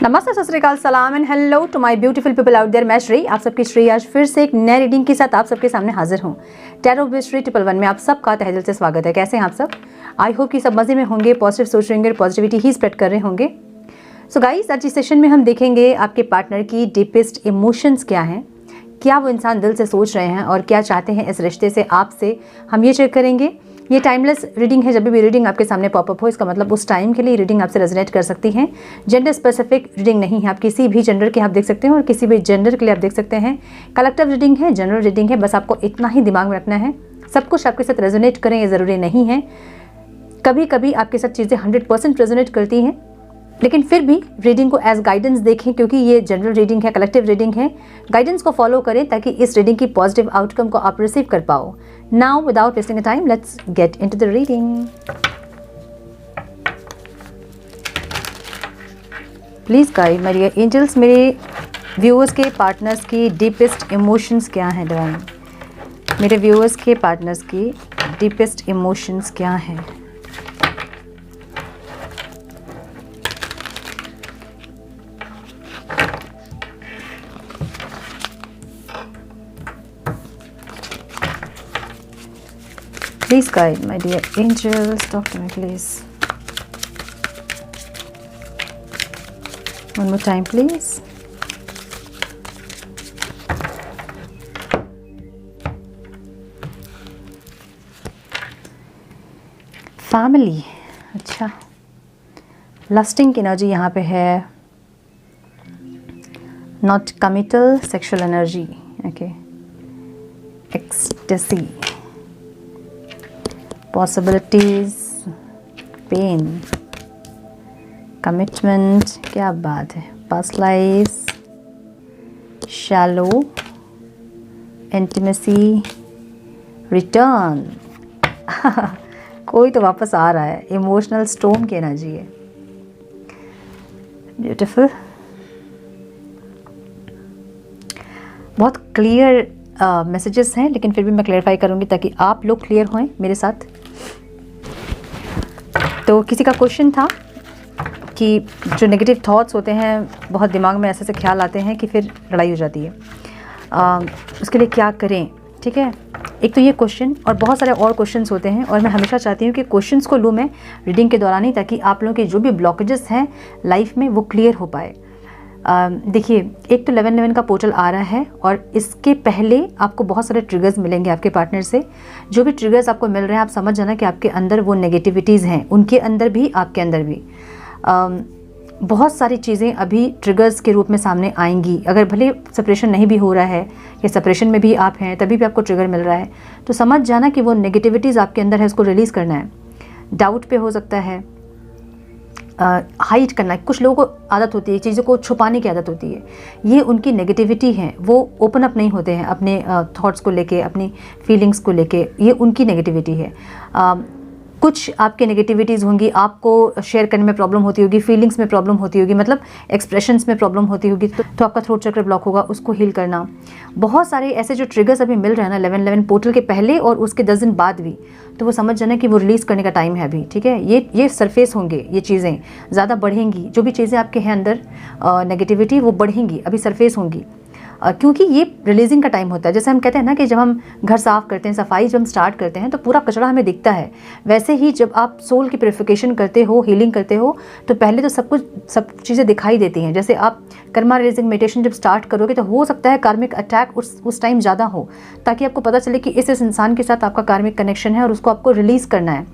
नमस्ते, सत श्री अकाल, सलाम and hello to my beautiful people out there. मैं श्री, आप सबकी श्री आज फिर से एक नए रीडिंग के साथ आप सबके सामने हाजिर हूँ। टैरो विद श्री 111 में आप सबका तहे दिल से स्वागत है। कैसे हैं आप सब? आई होप कि सब मजे में होंगे, पॉजिटिव सोच रहे होंगे, पॉजिटिविटी ही स्प्रेड कर रहे होंगे। सो गाइस, आज इस सेशन में हम देखेंगे आपके पार्टनर की डीपेस्ट इमोशंस क्या हैं, क्या वो इंसान दिल से सोच रहे हैं और क्या चाहते हैं इस रिश्ते से आपसे, हम ये चेक करेंगे। ये टाइमलेस रीडिंग है, जब भी रीडिंग आपके सामने पॉपअप हो इसका मतलब उस टाइम के लिए रीडिंग आपसे रेजोनेट कर सकती है। जेंडर स्पेसिफिक रीडिंग नहीं है, आप किसी भी जेंडर के आप देख सकते हैं और किसी भी जेंडर के लिए आप देख सकते हैं। कलेक्टिव रीडिंग है, जनरल रीडिंग है, बस आपको इतना ही दिमाग में रखना है। सब कुछ आपके साथ रेजोनेट करें ये ज़रूरी नहीं है। कभी कभी आपके साथ चीज़ें 100% रेजोनेट करती हैं, लेकिन फिर भी रीडिंग को एज गाइडेंस देखें, क्योंकि ये जनरल रीडिंग है, कलेक्टिव रीडिंग है। गाइडेंस को फॉलो करें ताकि इस रीडिंग की पॉजिटिव आउटकम को आप रिसीव कर पाओ। Now without wasting time let's get into the reading. Please guide my dear angels, मेरे व्यूअर्स के पार्टनर्स की डीपेस्ट इमोशंस क्या हैं डिवाइन। मेरे व्यूअर्स के पार्टनर्स की डीपेस्ट इमोशंस क्या हैं। Please guide my dear angels, talk to me please. One more time please. Family, अच्छा, लस्टिंग की एनर्जी यहाँ पे है, not committal sexual energy, okay, ecstasy, possibilities, pain, commitment, क्या बात है, past life, shallow, intimacy, return कोई तो वापस आ रहा है, इमोशनल स्टॉर्म की एनर्जी है। ब्यूटीफुल, बहुत क्लियर मैसेजेस हैं, लेकिन फिर भी मैं क्लेरिफाई करूंगी ताकि आप लोग क्लियर हों मेरे साथ। तो किसी का क्वेश्चन था कि जो नेगेटिव थॉट्स होते हैं, बहुत दिमाग में ऐसे ख्याल आते हैं कि फिर लड़ाई हो जाती है, उसके लिए क्या करें। ठीक है, एक तो ये क्वेश्चन और बहुत सारे और क्वेश्चंस होते हैं, और मैं हमेशा चाहती हूँ कि क्वेश्चंस को लूँ मैं रीडिंग के दौरान ही, ताकि आप लोगों के जो भी ब्लॉकेजेस हैं लाइफ में वो क्लियर हो पाए। देखिए, एक तो 1111 का पोर्टल आ रहा है और इसके पहले आपको बहुत सारे ट्रिगर्स मिलेंगे आपके पार्टनर से। जो भी ट्रिगर्स आपको मिल रहे हैं, आप समझ जाना कि आपके अंदर वो नेगेटिविटीज़ हैं, उनके अंदर भी, आपके अंदर भी बहुत सारी चीज़ें अभी ट्रिगर्स के रूप में सामने आएंगी। अगर भले सेपरेशन नहीं भी हो रहा है या सेपरेशन में भी आप हैं, तभी भी आपको ट्रिगर मिल रहा है, तो समझ जाना कि वो नेगेटिविटीज़ आपके अंदर है, उसको रिलीज़ करना है। डाउट पे हो सकता है, हाइड करना है। कुछ लोगों को आदत होती है चीज़ों को छुपाने की आदत होती है, ये उनकी नेगेटिविटी है, वो ओपन अप नहीं होते हैं अपने थॉट्स को लेके, अपनी फीलिंग्स को लेके, ये उनकी नेगेटिविटी है। कुछ आपकी नेगेटिविटीज़ होंगी, आपको शेयर करने में प्रॉब्लम होती होगी, फीलिंग्स में प्रॉब्लम होती होगी, मतलब एक्सप्रेशंस में प्रॉब्लम होती होगी, तो आपका थ्रोट चक्र ब्लॉक होगा, उसको हील करना। बहुत सारे ऐसे जो ट्रिगर्स अभी मिल रहे हैं ना 1111 पोर्टल के पहले और उसके 10 दिन बाद भी, तो वो समझ जाना कि वो रिलीज़ करने का टाइम है अभी। ठीक है, ये सरफेस होंगे, ये चीज़ें ज़्यादा बढ़ेंगी, जो भी चीज़ें आपके हैं अंदर नेगेटिविटी, वो बढ़ेंगी, अभी सरफेस होंगी, क्योंकि ये रिलीजिंग का टाइम होता है। जैसे हम कहते हैं ना कि जब हम घर साफ़ करते हैं, सफाई जब हम स्टार्ट करते हैं तो पूरा कचरा हमें दिखता है, वैसे ही जब आप सोल की प्यूरिफिकेशन करते हो, हीलिंग करते हो, तो पहले तो सब चीज़ें दिखाई देती हैं। जैसे आप कर्मा रिलीजिंग मेडिटेशन जब स्टार्ट करोगे तो हो सकता है कार्मिक अटैक उस टाइम ज़्यादा हो, ताकि आपको पता चले कि इस इंसान के साथ आपका कार्मिक कनेक्शन है और उसको आपको रिलीज़ करना है।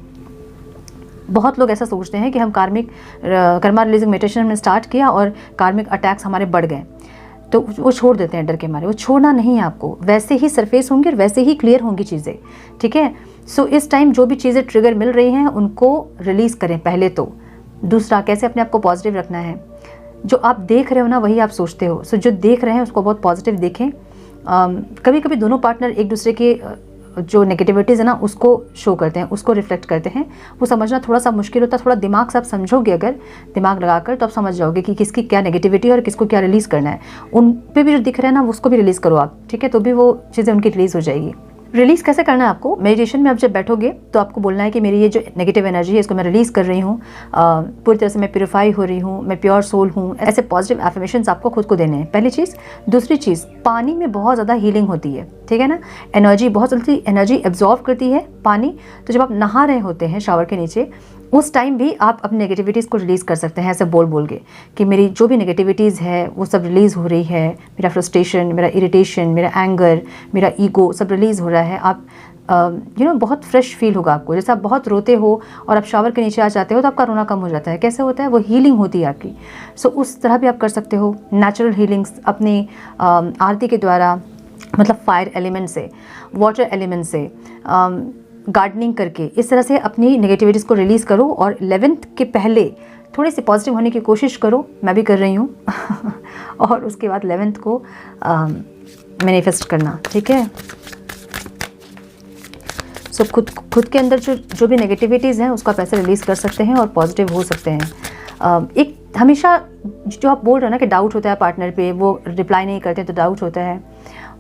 बहुत लोग ऐसा सोचते हैं कि हम कर्मा रिलीजिंग मेडिटेशन हमने स्टार्ट किया और कार्मिक अटैक्स हमारे बढ़ गए, तो वो छोड़ देते हैं डर के मारे। वो छोड़ना नहीं है आपको, वैसे ही सरफेस होंगे और वैसे ही क्लियर होंगी चीज़ें। ठीक है, सो इस टाइम जो भी चीज़ें ट्रिगर मिल रही हैं उनको रिलीज़ करें पहले तो। दूसरा, कैसे अपने आप को पॉजिटिव रखना है। जो आप देख रहे हो ना वही आप सोचते हो, सो जो देख रहे हैं उसको बहुत पॉजिटिव देखें। कभी कभी दोनों पार्टनर एक दूसरे के जो नेगेटिविटीज़ है ना उसको शो करते हैं, उसको रिफ्लेक्ट करते हैं। वो समझना थोड़ा सा मुश्किल होता है, थोड़ा दिमाग से आप समझोगे, अगर दिमाग लगाकर, तो आप समझ जाओगे कि किसकी क्या नेगेटिविटी और किसको क्या रिलीज़ करना है। उन पे भी जो दिख रहा है ना उसको भी रिलीज़ करो आप, ठीक है, तो भी वो चीज़ें उनकी रिलीज़ हो जाएगी। रिलीज़ कैसे करना है आपको? मेडिटेशन में आप जब बैठोगे तो आपको बोलना है कि मेरी ये जो नेगेटिव एनर्जी है इसको मैं रिलीज़ कर रही हूँ, पूरी तरह से मैं प्योरीफाई हो रही हूँ, मैं प्योर सोल हूँ। ऐसे पॉजिटिव एफर्मेशंस आपको खुद को देने हैं, पहली चीज़। दूसरी चीज़, पानी में बहुत ज़्यादा हीलिंग होती है, ठीक है ना। एनर्जी बहुत जल्दी एनर्जी एब्जॉर्व करती है पानी। तो जब आप नहा रहे होते हैं शावर के नीचे, उस टाइम भी आप अपनी नेगेटिविटीज़ को रिलीज़ कर सकते हैं, ऐसे बोल बोल के कि मेरी जो भी नेगेटिविटीज़ है वो सब रिलीज़ हो रही है, मेरा फ्रस्ट्रेशन, मेरा इरिटेशन, मेरा एंगर, मेरा ईगो सब रिलीज़ हो रहा है। आप बहुत फ्रेश फील होगा आपको। जैसे आप बहुत रोते हो और आप शावर के नीचे आ जाते हो तो आपका रोना कम हो जाता है। कैसे होता है? वो हीलिंग होती है आपकी। सो उस तरह भी आप कर सकते हो। नेचुरल हीलिंग्स अपनी आरती के द्वारा, मतलब फायर एलिमेंट से, वाटर एलिमेंट से, गार्डनिंग करके, इस तरह से अपनी नेगेटिविटीज़ को रिलीज़ करो। और 11th के पहले थोड़ी सी पॉजिटिव होने की कोशिश करो, मैं भी कर रही हूँ और उसके बाद 11th को मैनिफेस्ट करना, ठीक है। सो खुद के अंदर जो भी नेगेटिविटीज़ हैं उसको आप ऐसे रिलीज़ कर सकते हैं और पॉजिटिव हो सकते हैं। एक हमेशा जो आप बोल रहे हो ना कि डाउट होता है पार्टनर पे, वो रिप्लाई नहीं करते तो डाउट होता है,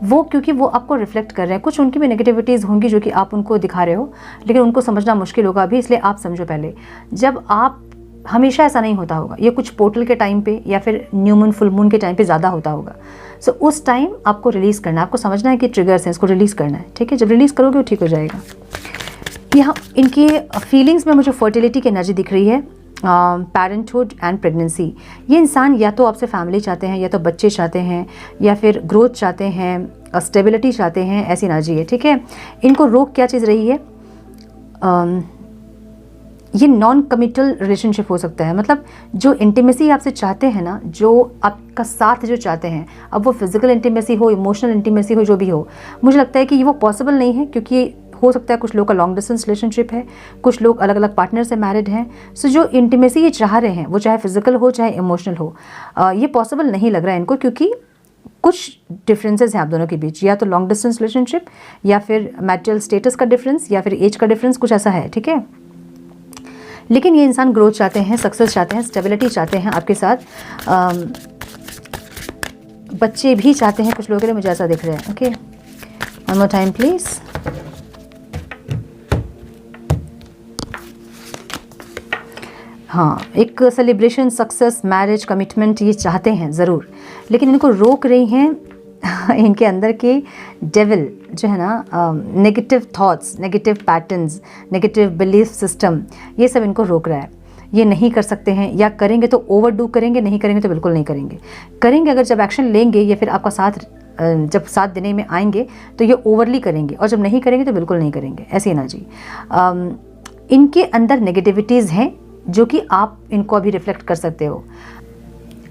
वो क्योंकि वो आपको रिफ्लेक्ट कर रहे हैं। कुछ उनकी भी नेगेटिविटीज़ होंगी जो कि आप उनको दिखा रहे हो, लेकिन उनको समझना मुश्किल होगा अभी, इसलिए आप समझो पहले। जब आप, हमेशा ऐसा नहीं होता होगा, ये कुछ पोर्टल के टाइम पे या फिर न्यू मून, फुल मून के टाइम पे ज़्यादा होता होगा। सो उस टाइम आपको रिलीज़ करना है, आपको समझना है कि ट्रिगर्स हैं, इसको रिलीज़ करना है, ठीक है। जब रिलीज़ करोगे वो ठीक हो जाएगा। यहाँ इनकी फीलिंग्स में मुझे फर्टिलिटी की एनर्जी दिख रही है, पेरेंटहुड एंड प्रेगनेंसी। ये इंसान या तो आपसे फैमिली चाहते हैं, या तो बच्चे चाहते हैं, या फिर ग्रोथ चाहते हैं, स्टेबिलिटी चाहते हैं, ऐसी एनर्जी है, ठीक है। इनको रोक क्या चीज़ रही है? ये नॉन कमिटल रिलेशनशिप हो सकता है। मतलब जो इंटीमेसी आपसे चाहते हैं ना, जो आपका साथ जो चाहते हैं, अब वो फिजिकल इंटीमेसी हो, इमोशनल इंटीमेसी हो, जो भी हो, मुझे लगता है कि ये वो पॉसिबल नहीं है, क्योंकि हो सकता है कुछ लोग का लॉन्ग डिस्टेंस रिलेशनशिप है, कुछ लोग अलग अलग पार्टनर से मैरिड हैं। सो जो इंटीमेसी ये चाह रहे हैं, वो चाहे फिजिकल हो चाहे इमोशनल हो, ये पॉसिबल नहीं लग रहा है इनको, क्योंकि कुछ डिफरेंसेस हैं आप दोनों के बीच, या तो लॉन्ग डिस्टेंस रिलेशनशिप, या फिर मैरिटल स्टेटस का डिफरेंस, या फिर एज का डिफरेंस, कुछ ऐसा है, ठीक है। लेकिन ये इंसान ग्रोथ चाहते हैं, सक्सेस चाहते हैं, स्टेबिलिटी चाहते हैं आपके साथ, बच्चे भी चाहते हैं कुछ लोगों के लिए, मुझे ऐसा दिख रहा है। Okay, one more time please. हाँ, एक सेलिब्रेशन, सक्सेस, मैरिज, कमिटमेंट ये चाहते हैं ज़रूर, लेकिन इनको रोक रही हैं इनके अंदर के डेविल जो है ना, negative thoughts, negative patterns, negative belief system, ये सब इनको रोक रहा है। ये नहीं कर सकते हैं, या करेंगे तो ओवरडू करेंगे, नहीं करेंगे तो बिल्कुल नहीं करेंगे। करेंगे अगर जब एक्शन लेंगे, या फिर आपका साथ जब साथ देने में आएंगे तो ये ओवरली करेंगे, और जब नहीं करेंगे तो बिल्कुल नहीं करेंगे, ऐसी एनर्जी। इनके अंदर नेगेटिविटीज़ हैं जो कि आप इनको अभी रिफ्लेक्ट कर सकते हो,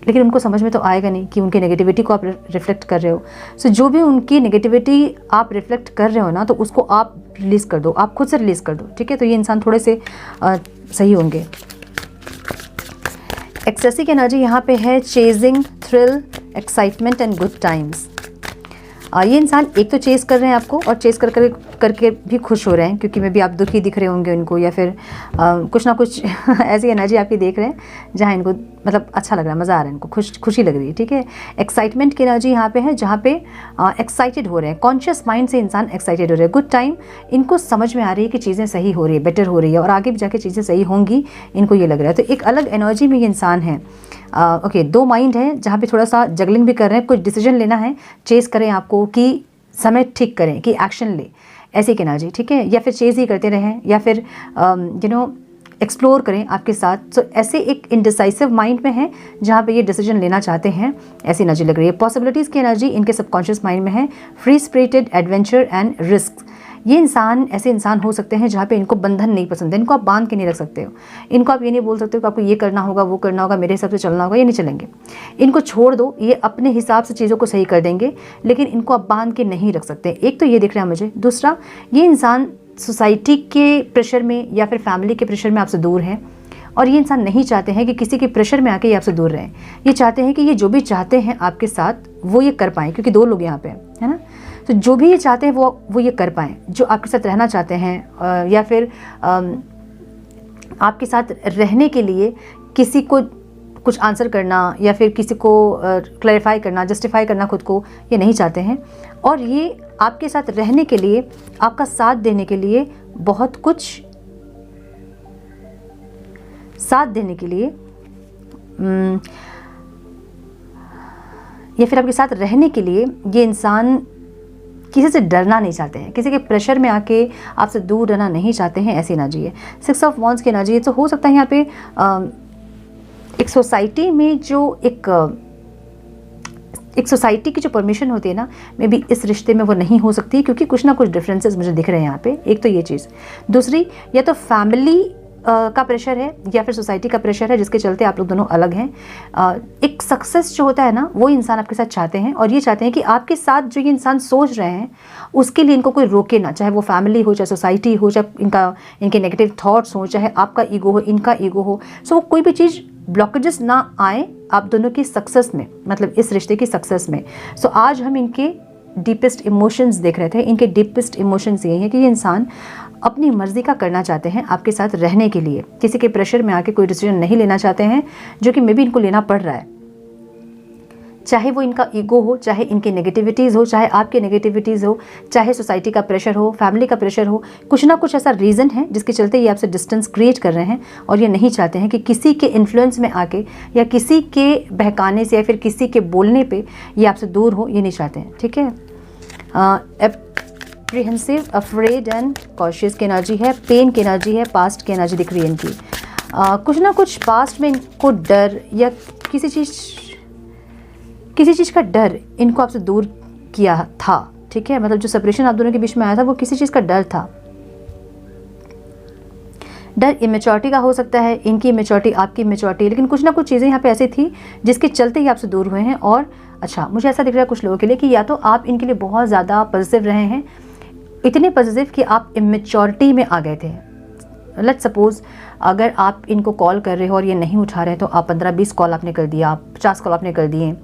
लेकिन उनको समझ में तो आएगा नहीं कि उनकी नेगेटिविटी को आप रिफ्लेक्ट कर रहे हो। सो जो भी उनकी नेगेटिविटी आप रिफ्लेक्ट कर रहे हो ना, तो उसको आप रिलीज़ कर दो, आप खुद से रिलीज़ कर दो, ठीक है। तो ये इंसान थोड़े से सही होंगे। एक्सेसी की एनर्जी यहाँ पे है, chasing, thrill, excitement and good times. ये इंसान एक तो चेस कर रहे हैं आपको, और चेस करके भी खुश हो रहे हैं, क्योंकि मे बी आप दुखी दिख रहे होंगे उनको, या फिर कुछ ना कुछ ऐसी एनर्जी आपकी देख रहे हैं जहाँ इनको मतलब अच्छा लग रहा है, मज़ा आ रहा है, इनको खुशी लग रही है, ठीक है। एक्साइटमेंट की एनर्जी यहाँ पे है, जहाँ पे एक्साइटेड हो रहे हैं, कॉन्शियस माइंड से इंसान एक्साइटेड हो रहे हैं। गुड टाइम, इनको समझ में आ रही है कि चीज़ें सही हो रही है, बेटर हो रही है, और आगे भी जाके चीज़ें सही होंगी, इनको ये लग रहा है। तो एक अलग एनर्जी में ये इंसान है। ओके, दो माइंड है, जहाँ पे थोड़ा सा जगलिंग भी कर रहे हैं, कुछ डिसीजन लेना है, चेस करें आपको कि समय ठीक करें, कि एक्शन ले, ऐसी एक एनर्जी, ठीक है। या फिर चेस ही करते रहें, या फिर एक्सप्लोर करें आपके साथ। सो ऐसे एक इनडिसाइसिव माइंड में है, जहाँ पे ये डिसीजन लेना चाहते हैं, ऐसी एनर्जी लग रही है। पॉसिबिलिटीज़ की एनर्जी इनके सबकॉन्शियस माइंड में है, free spirited, adventure and risk. ये इंसान ऐसे इंसान हो सकते हैं जहाँ पे इनको बंधन नहीं पसंद है, इनको आप बांध के नहीं रख सकते हो, इनको आप ये नहीं बोल सकते हो कि आपको ये करना होगा, वो करना होगा, मेरे हिसाब से चलना होगा, ये नहीं चलेंगे। इनको छोड़ दो, ये अपने हिसाब से चीज़ों को सही कर देंगे, लेकिन इनको आप बांध के नहीं रख सकते। एक तो ये दिख रहा है मुझे। दूसरा, ये इंसान सोसाइटी के प्रेशर में या फिर फैमिली के प्रेशर में आपसे दूर है, और ये इंसान नहीं चाहते हैं कि किसी के प्रेशर में आके ये आपसे दूर रहें। ये चाहते हैं कि ये जो भी चाहते हैं आपके साथ वो ये कर पाएँ, क्योंकि दो लोग यहाँ पे हैं, है ना। तो जो भी ये चाहते हैं वो ये कर पाएँ, जो आपके साथ रहना चाहते हैं, या फिर आपके साथ रहने के लिए किसी को कुछ आंसर करना, या फिर किसी को क्लैरिफाई करना, जस्टिफाई करना खुद को, ये नहीं चाहते हैं। और ये आपके साथ रहने के लिए, आपका साथ देने के लिए, बहुत कुछ साथ देने के लिए या फिर आपके साथ रहने के लिए ये इंसान किसी से डरना नहीं चाहते हैं, किसी के प्रेशर में आके आपसे दूर रहना नहीं चाहते हैं, ऐसी एनर्जी है। 6 ऑफ वॉन्ड्स की एनर्जी है। तो हो सकता है यहाँ पे एक सोसाइटी में जो एक सोसाइटी की जो परमिशन होती है ना, मे बी इस रिश्ते में वो नहीं हो सकती, क्योंकि कुछ ना कुछ डिफरेंसेस मुझे दिख रहे हैं यहाँ पे। एक तो ये चीज़, दूसरी या तो फैमिली का प्रेशर है या फिर सोसाइटी का प्रेशर है, जिसके चलते आप लोग दोनों अलग हैं। एक सक्सेस जो होता है ना, वो इंसान आपके साथ चाहते हैं, और ये चाहते हैं कि आपके साथ जो ये इंसान सोच रहे हैं उसके लिए इनको कोई रोके ना, चाहे वो फैमिली हो, चाहे सोसाइटी हो, चाहे इनके नेगेटिव थॉट्स हो, चाहे आपका ईगो हो, इनका ईगो हो। सो वो कोई भी चीज़ ब्लॉकेजेस ना आए आप दोनों की सक्सेस में, मतलब इस रिश्ते की सक्सेस में। सो आज हम इनके डीपेस्ट इमोशंस देख रहे थे। इनके डीपेस्ट इमोशंस ये हैं कि ये इंसान अपनी मर्ज़ी का करना चाहते हैं आपके साथ रहने के लिए, किसी के प्रेशर में आके कोई डिसीजन नहीं लेना चाहते हैं, जो कि मे बी इनको लेना पड़ रहा है। चाहे वो इनका ईगो हो, चाहे इनकी नेगेटिविटीज़ हो, चाहे आपकी नेगेटिविटीज़ हो, चाहे सोसाइटी का प्रेशर हो, फैमिली का प्रेशर हो, कुछ ना कुछ ऐसा रीज़न है जिसके चलते ये आपसे डिस्टेंस क्रिएट कर रहे हैं, और ये नहीं चाहते हैं कि किसी के इन्फ्लुएंस में आके या किसी के बहकाने से या फिर किसी के बोलने पे ये आपसे दूर हो, ये नहीं चाहते हैं। ठीक है। एप्रीहेंसिव, अफ्रेड एंड कॉशियस की एनर्जी है। पेन की एनर्जी है। पास्ट की एनर्जी दिख रही है इनकी। कुछ ना कुछ पास्ट में इनको डर या किसी चीज़ का डर इनको आपसे दूर किया था। ठीक है, मतलब जो सेपरेशन आप दोनों के बीच में आया था वो किसी चीज़ का डर था। डर इमेच्योरिटी का हो सकता है, इनकी इमेच्योरिटी, आपकी इमेच्योरिटी, लेकिन कुछ ना कुछ चीज़ें यहाँ पे ऐसी थी जिसके चलते ही आपसे दूर हुए हैं। और अच्छा, मुझे ऐसा दिख रहा है कुछ लोगों के लिए कि या तो आप इनके लिए बहुत ज़्यादा पॉजिटिव रहे हैं, इतने पॉजिटिव कि आप इमेच्योरिटी में आ गए थे। लेट्स सपोज अगर आप इनको कॉल कर रहे हो और ये नहीं उठा रहे, तो आप 15-20 कॉल आपने कर दिया, आप 50 कॉल आपने कर दिए,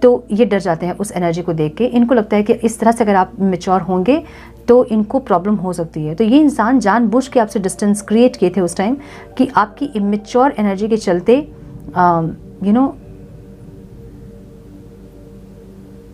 तो ये डर जाते हैं उस एनर्जी को देख के। इनको लगता है कि इस तरह से अगर आप मैच्योर होंगे तो इनको प्रॉब्लम हो सकती है। तो ये इंसान जानबूझ के आपसे डिस्टेंस क्रिएट किए थे उस टाइम, कि आपकी इमेच्योर एनर्जी के चलते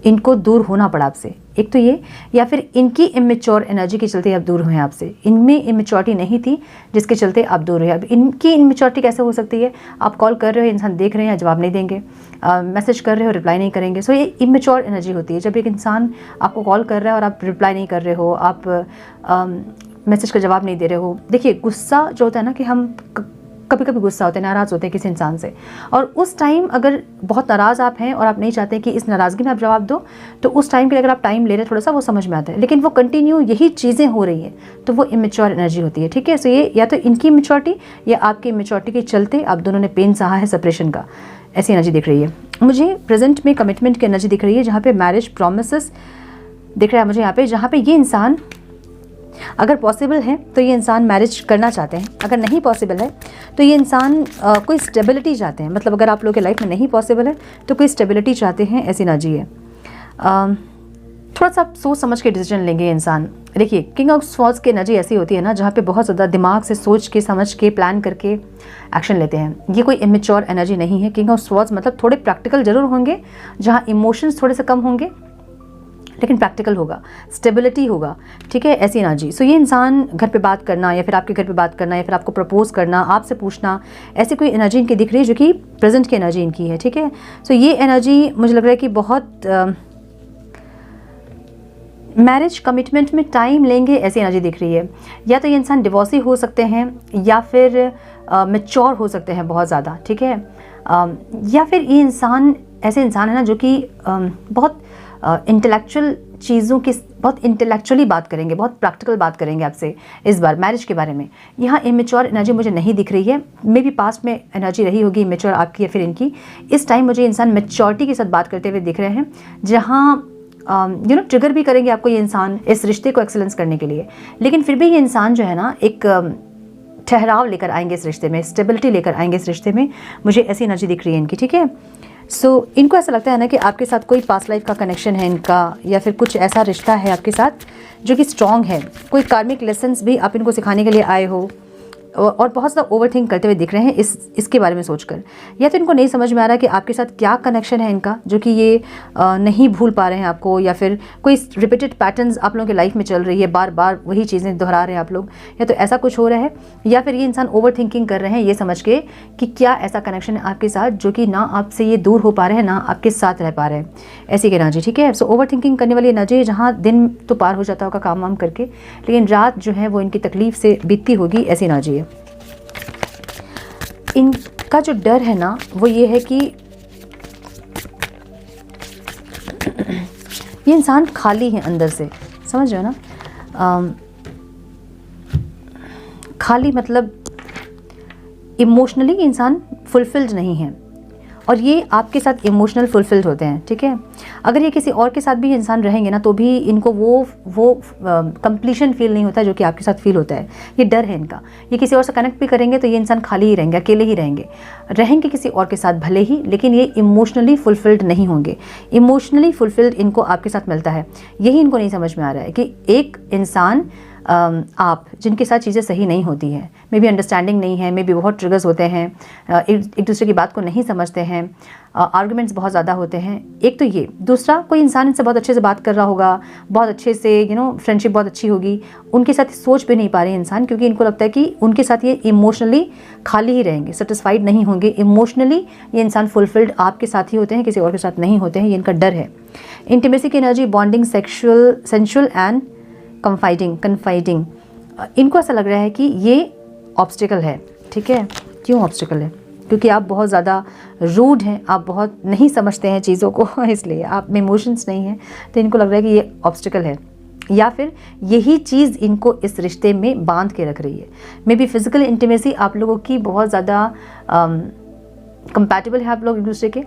इनको दूर होना पड़ा आपसे। एक तो ये, या फिर इनकी इमेच्योर एनर्जी के चलते आप दूर हुए आपसे। इनमें इमेच्योरिटी नहीं थी जिसके चलते आप दूर हुए। अब इनकी इमेच्योरिटी कैसे हो सकती है? आप कॉल कर रहे हो, इंसान देख रहे हैं, जवाब नहीं देंगे, मैसेज कर रहे हो, रिप्लाई नहीं करेंगे। सो ये इमेच्योर एनर्जी होती है। जब एक इंसान आपको कॉल कर रहा है और आप रिप्लाई नहीं कर रहे हो, आप मैसेज का जवाब नहीं दे रहे हो। देखिए, गुस्सा जो होता है ना, कि हम कभी कभी गुस्सा होते हैं, नाराज़ होते हैं किसी इंसान से, और उस टाइम अगर बहुत नाराज़ आप हैं और आप नहीं चाहते कि इस नाराज़गी में आप जवाब दो, तो उस टाइम के लिए अगर आप टाइम ले रहे हैं थोड़ा सा, वो समझ में आता है। लेकिन वो कंटिन्यू यही चीज़ें हो रही हैं, तो वो इमेच्योर एनर्जी होती है। ठीक है। सो ये या तो इनकी इमेच्योरिटी या आपकी इमेच्योरिटी के चलते आप दोनों ने पेन सहा है सेपरेशन का, ऐसी एनर्जी दिख रही है मुझे। प्रेजेंट में कमिटमेंट की एनर्जी दिख रही है, जहाँ पे मैरिज प्रॉमिसेस दिख रहा है मुझे यहाँ पे, जहाँ पे ये इंसान अगर पॉसिबल है तो ये इंसान मैरिज करना चाहते हैं, अगर नहीं पॉसिबल है तो ये इंसान कोई स्टेबिलिटी चाहते हैं। मतलब अगर आप लोगों के लाइफ में नहीं पॉसिबल है तो कोई स्टेबिलिटी चाहते हैं, ऐसी एनर्जी है। थोड़ा सा सोच समझ के डिसीजन लेंगे इंसान। देखिए, किंग ऑफ स्वॉर्ड्स की एनर्जी ऐसी होती है ना, जहाँ पे बहुत ज़्यादा दिमाग से सोच के, समझ के, प्लान करके एक्शन लेते हैं। ये कोई इमेच्योर एनर्जी नहीं है। किंग ऑफ स्वॉर्ड्स मतलब थोड़े प्रैक्टिकल जरूर होंगे, जहाँ इमोशंस थोड़े से कम होंगे, लेकिन प्रैक्टिकल होगा, स्टेबिलिटी होगा। ठीक है, ऐसी एनर्जी। सो ये इंसान घर पे बात करना, या फिर आपके घर पे बात करना, या फिर आपको प्रपोज करना, आपसे पूछना, ऐसी कोई एनर्जी इनकी दिख रही है, जो कि प्रेजेंट की एनर्जी इनकी है। ठीक है। सो ये एनर्जी मुझे लग रहा है कि बहुत मैरिज कमिटमेंट में टाइम लेंगे, ऐसी एनर्जी दिख रही है। या तो ये इंसान डिवोर्सी हो सकते हैं, या फिर मैच्योर हो सकते हैं बहुत ज़्यादा। ठीक है। या फिर ये इंसान ऐसे इंसान है ना, जो कि बहुत इंटेलेक्चुअल चीज़ों की, बहुत इंटेलेक्चुअली बात करेंगे, बहुत प्रैक्टिकल बात करेंगे आपसे इस बार मैरिज के बारे में। यहाँ इमेच्योर एनर्जी मुझे नहीं दिख रही है। मे बी पास्ट में एनर्जी रही होगी इमेच्योर आपकी या फिर इनकी। इस टाइम मुझे इंसान मैच्योरिटी के साथ बात करते हुए दिख रहे हैं, जहाँ ट्रिगर भी करेंगे आपको ये इंसान इस रिश्ते को एक्सेलेंस करने के लिए। लेकिन फिर भी ये इंसान जो है ना, एक ठहराव लेकर आएंगे इस रिश्ते में, स्टेबिलिटी लेकर आएंगे इस रिश्ते में। मुझे ऐसी एनर्जी दिख रही है इनकी। ठीक है। सो इनको ऐसा लगता है ना कि आपके साथ कोई पास्ट लाइफ का कनेक्शन है इनका, या फिर कुछ ऐसा रिश्ता है आपके साथ जो कि स्ट्रॉन्ग है। कोई कार्मिक लेसन्स भी आप इनको सिखाने के लिए आए हो, और बहुत ज़्यादा ओवर थिंक करते हुए दिख रहे हैं इसके बारे में सोचकर, या तो इनको नहीं समझ में आ रहा कि आपके साथ क्या कनेक्शन है इनका, जो कि ये नहीं भूल पा रहे हैं आपको, या फिर कोई रिपीटेड पैटर्न्स आप लोगों की लाइफ में चल रही है, बार बार वही चीज़ें दोहरा रहे हैं आप लोग, या तो ऐसा कुछ हो रहा है, या फिर ये इंसान ओवर थिंकिंग कर रहे हैं ये समझ के कि क्या ऐसा कनेक्शन है आपके साथ जो कि ना आपसे ये दूर हो पा रहे हैं ना आपके साथ रह पा रहे हैं, ऐसी की एनर्जी। ठीक है, सो ओवर थिंकिंग करने वाली एनर्जी है, जहाँ दिन तो पार हो जाता होगा काम वाम करके, लेकिन रात जो है वो इनकी तकलीफ से बीतती होगी, ऐसी एनर्जी है। इनका जो डर है ना वो ये है कि ये इंसान खाली है अंदर से, समझ रहे हो ना। खाली मतलब इमोशनली इंसान फुलफिल्ड नहीं है, और ये आपके साथ इमोशनल फुलफिल्ड होते हैं। ठीक है, अगर ये किसी और के साथ भी इंसान रहेंगे ना तो भी इनको वो कंप्लीशन फील नहीं होता जो कि आपके साथ फील होता है। ये डर है इनका, ये किसी और से कनेक्ट भी करेंगे तो ये इंसान खाली ही रहेंगे, अकेले ही रहेंगे किसी और के साथ भले ही, लेकिन ये इमोशनली फुलफिल्ड नहीं होंगे। इमोशनली फुलफिल्ड इनको आपके साथ मिलता है, यही इनको नहीं समझ में आ रहा है कि एक इंसान आप जिनके साथ चीज़ें सही नहीं होती हैं, मे बी अंडरस्टैंडिंग नहीं है, मे बी बहुत ट्रिगर्स होते हैं, एक दूसरे की बात को नहीं समझते हैं, आर्गुमेंट्स बहुत ज़्यादा होते हैं। एक तो ये, दूसरा कोई इंसान इनसे बहुत अच्छे से बात कर रहा होगा, बहुत अच्छे से फ्रेंडशिप बहुत अच्छी होगी, उनके साथ सोच भी नहीं पा रहे इंसान, क्योंकि इनको लगता है कि उनके साथ ये इमोशनली खाली ही रहेंगे, सेटिस्फाइड नहीं होंगे। इमोशनली ये इंसान फुलफिल्ड आपके साथ ही होते हैं, किसी और के साथ नहीं होते हैं, ये इनका डर है। इंटीमेसी की एनर्जी, बॉन्डिंग, सेंशुअल एंड कन्फाइडिंग, इनको ऐसा लग रहा है कि ये ऑब्स्टिकल है। ठीक है, क्यों ऑब्स्टिकल है? क्योंकि आप बहुत ज़्यादा रूड हैं, आप बहुत नहीं समझते हैं चीज़ों को, इसलिए आप में इमोशंस नहीं हैं, तो इनको लग रहा है कि ये ऑब्स्टिकल है, या फिर यही चीज़ इनको इस रिश्ते में बांध के रख रही है। मे बी फिजिकल इंटीमेसी आप लोगों की बहुत ज़्यादा कंपैटिबल है, आप लोग एक दूसरे के,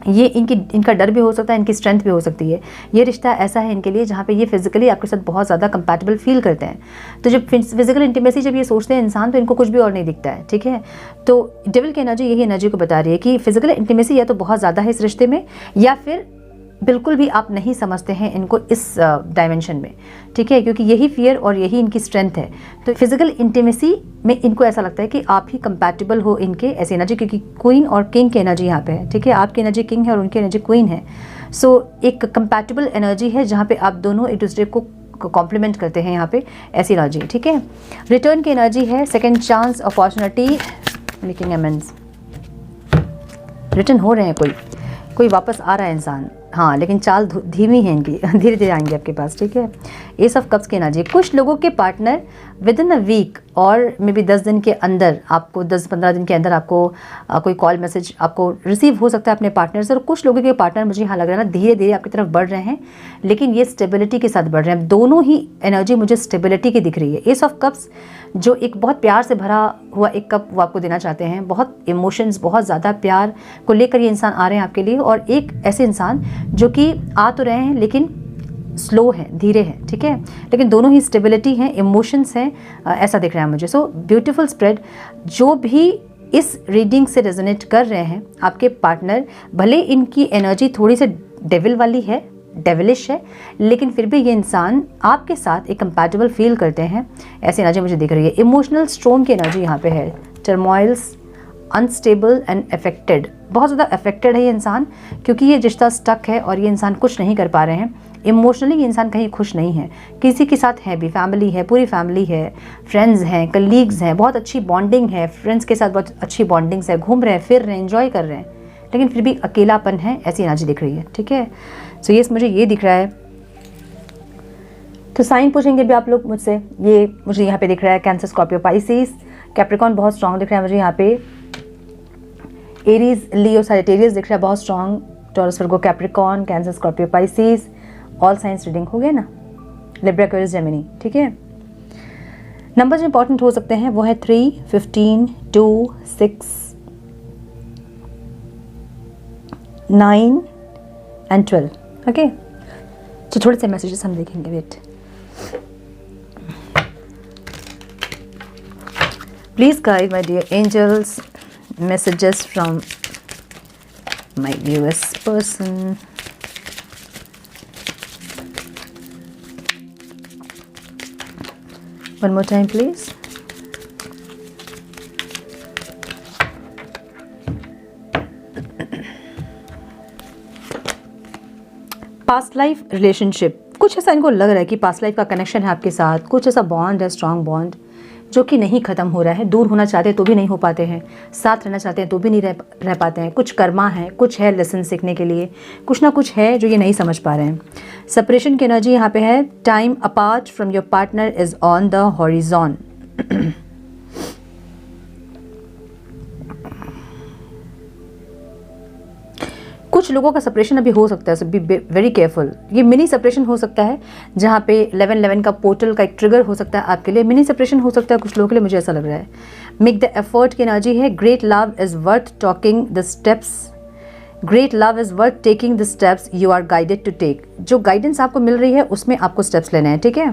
ये इनका डर भी हो सकता है, इनकी स्ट्रेंथ भी हो सकती है। ये रिश्ता ऐसा है इनके लिए जहाँ पे ये फिजिकली आपके साथ बहुत ज़्यादा कंपैटिबल फील करते हैं। तो जब फिजिकल इंटीमेसी जब ये सोचते हैं इंसान, तो इनको कुछ भी और नहीं दिखता है। ठीक है, तो डेविल की एनर्जी यही एनर्जी को बता रही है कि फिजिकल इंटीमेसी या तो बहुत ज़्यादा है इस रिश्ते में, या फिर बिल्कुल भी आप नहीं समझते हैं इनको इस डायमेंशन में। ठीक है, क्योंकि यही फियर और यही इनकी स्ट्रेंथ है। तो फिजिकल इंटीमेसी में इनको ऐसा लगता है कि आप ही कंपैटिबल हो इनके, ऐसी एनर्जी, क्योंकि क्वीन और किंग की एनर्जी यहाँ पे है। ठीक है, आपकी एनर्जी किंग है और उनकी एनर्जी क्वीन है। सो एक कंपैटिबल एनर्जी है जहाँ पे आप दोनों एक दूसरे को कॉम्प्लीमेंट करते हैं यहाँ पे, ऐसी एनर्जी। ठीक है, रिटर्न की एनर्जी है, second chance, opportunity, making amends. Return हो रहे हैं, कोई वापस आ रहा है इंसान, हाँ, लेकिन चाल धीमी है इनकी, धीरे धीरे आएंगे आपके पास। ठीक है, एस ऑफ कप्स की एनर्जी, कुछ लोगों के partner within a week और मे बी 10 दिन के अंदर, आपको 10-15 दिन के अंदर आपको कोई कॉल मैसेज आपको रिसीव हो सकता है अपने पार्टनर से। और कुछ लोगों के पार्टनर मुझे यहाँ लग रहा है ना धीरे धीरे आपकी तरफ बढ़ रहे हैं, लेकिन ये स्टेबिलिटी के साथ बढ़ रहे हैं। दोनों ही एनर्जी मुझे स्टेबिलिटी की दिख रही है। एस ऑफ कप्स जो एक बहुत प्यार से भरा हुआ एक कप वो आपको देना चाहते हैं, बहुत इमोशंस, बहुत ज़्यादा प्यार को लेकर ये इंसान आ रहे हैं आपके लिए, और एक ऐसे इंसान जो कि आ तो रहे हैं लेकिन स्लो है, धीरे है। ठीक है, लेकिन दोनों ही स्टेबिलिटी हैं, इमोशंस हैं, ऐसा दिख रहा है मुझे। So beautiful spread. जो भी इस रीडिंग से रेजोनेट कर रहे हैं आपके पार्टनर, भले इनकी एनर्जी थोड़ी सी डेविल वाली है, डेविलिश है, लेकिन फिर भी ये इंसान आपके साथ एक कंपैटिबल फील करते हैं, ऐसी एनर्जी मुझे दिख रही है। इमोशनल स्टोर्म की एनर्जी यहाँ पे है, टर्मोइल्स, अनस्टेबल एंड अफेक्टेड, बहुत ज़्यादा अफेक्टेड है ये इंसान, क्योंकि ये रिश्ता स्टक है और ये इंसान कुछ नहीं कर पा रहे हैं। इमोशनली ये इंसान कहीं खुश नहीं है, किसी के साथ है भी, फैमिली है, पूरी फैमिली है, फ्रेंड्स हैं, कलीग्स हैं, बहुत अच्छी बॉन्डिंग है, फ्रेंड्स के साथ बहुत अच्छी बॉन्डिंग्स है, घूम रहे हैं, फिर रहे हैं, एंजॉय कर रहे हैं, लेकिन फिर भी अकेलापन है, ऐसी एनर्जी दिख रही है। ठीक है, सो ये मुझे ये दिख रहा है। तो साइन पूछेंगे भी आप लोग मुझसे, ये मुझे यहाँ पे दिख रहा है कैंसर, स्कॉर्पियो, पाइसिस, कैप्रिकॉर्न बहुत स्ट्रॉन्ग दिख रहा है मुझे यहाँ पे, एरीज, लियो, सैजिटेरियस दिख रहा है बहुत strong, Taurus, Virgo, Capricorn, Cancer, Scorpio, Pisces, all signs reading हो गया ना, लिब्रा, एक्वेरियस, जेमिनी। ठीक है, नंबर्स इंपॉर्टेंट हो सकते हैं, वो है 3, 15, 2, 6, 9 एंड 12। ओके, तो थोड़े से मैसेजेस हम देखेंगे, wait. Please guide my dear angels, messages from my viewers person. One more time please. Past life relationship, कुछ ऐसा इनको लग रहा है कि पास्ट लाइफ का कनेक्शन है आपके साथ, कुछ ऐसा बॉन्ड है, स्ट्रॉन्ग बॉन्ड जो कि नहीं ख़त्म हो रहा है। दूर होना चाहते हैं तो भी नहीं हो पाते हैं, साथ रहना चाहते हैं तो भी नहीं रह पाते हैं। कुछ कर्मा है, कुछ है लेसन सीखने के लिए, कुछ ना कुछ है जो ये नहीं समझ पा रहे हैं। सेपरेशन की एनर्जी यहाँ पे है। Time apart from your partner is on the horizon. कुछ लोगों का सेपरेशन अभी हो सकता है, सो बी वेरी केयरफुल। ये मिनी सेपरेशन हो सकता है, जहाँ पे 11-11 का पोर्टल का एक ट्रिगर हो सकता है आपके लिए। मिनी सेपरेशन हो सकता है कुछ लोगों के लिए, मुझे ऐसा लग रहा है। मेक द एफर्ट की एनर्जी है। Great love is worth talking the steps, great love is worth taking the steps you are guided to take. जो गाइडेंस आपको मिल रही है उसमें आपको स्टेप्स लेने हैं, ठीक है।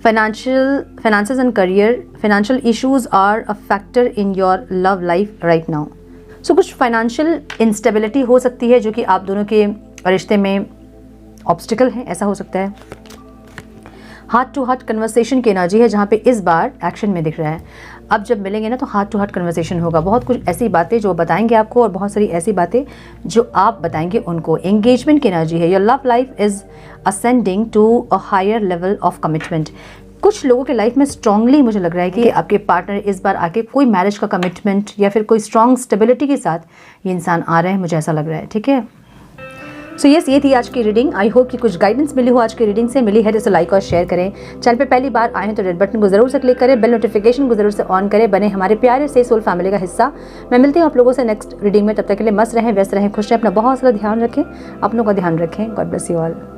Finances and career, financial issues are a factor in your love life right now. So कुछ फाइनेंशियल इंस्टेबिलिटी हो सकती है जो कि आप दोनों के रिश्ते में ऑब्स्टिकल हैं, ऐसा हो सकता है। हार्ट टू हार्ट कन्वर्सेशन की एनर्जी है, जहाँ पे इस बार एक्शन में दिख रहा है। अब जब मिलेंगे ना तो हार्ट टू हार्ट कन्वर्सेशन होगा। बहुत कुछ ऐसी बातें जो बताएंगे आपको और बहुत सारी ऐसी बातें जो आप बताएंगे उनको। एंगेजमेंट की एनर्जी है। Your love life is ascending to a higher level of commitment. कुछ लोगों के लाइफ में स्ट्रांगली मुझे लग रहा है कि आपके पार्टनर इस बार आके कोई मैरिज का कमिटमेंट या फिर कोई स्ट्रांग स्टेबिलिटी के साथ ये इंसान आ रहे हैं, मुझे ऐसा लग रहा है, ठीक है। सो यस, ये थी आज की रीडिंग। आई होप कि कुछ गाइडेंस मिली हो आज की रीडिंग से। मिली है तो लाइक और शेयर करें। चैनल पे पहली बार आए हैं तो रेड बटन को जरूर से क्लिक करें, बेल नोटिफिकेशन को जरूर से ऑन करें, बने हमारे प्यारे से सोल फैमिली का हिस्सा। मैं मिलती हूँ आप लोगों से नेक्स्ट रीडिंग में। तब तक के लिए मस्त रहें, व्यस्त रहें, खुश रहें, अपना बहुत सारा ध्यान रखें, अपनों का ध्यान रखें। God bless you all.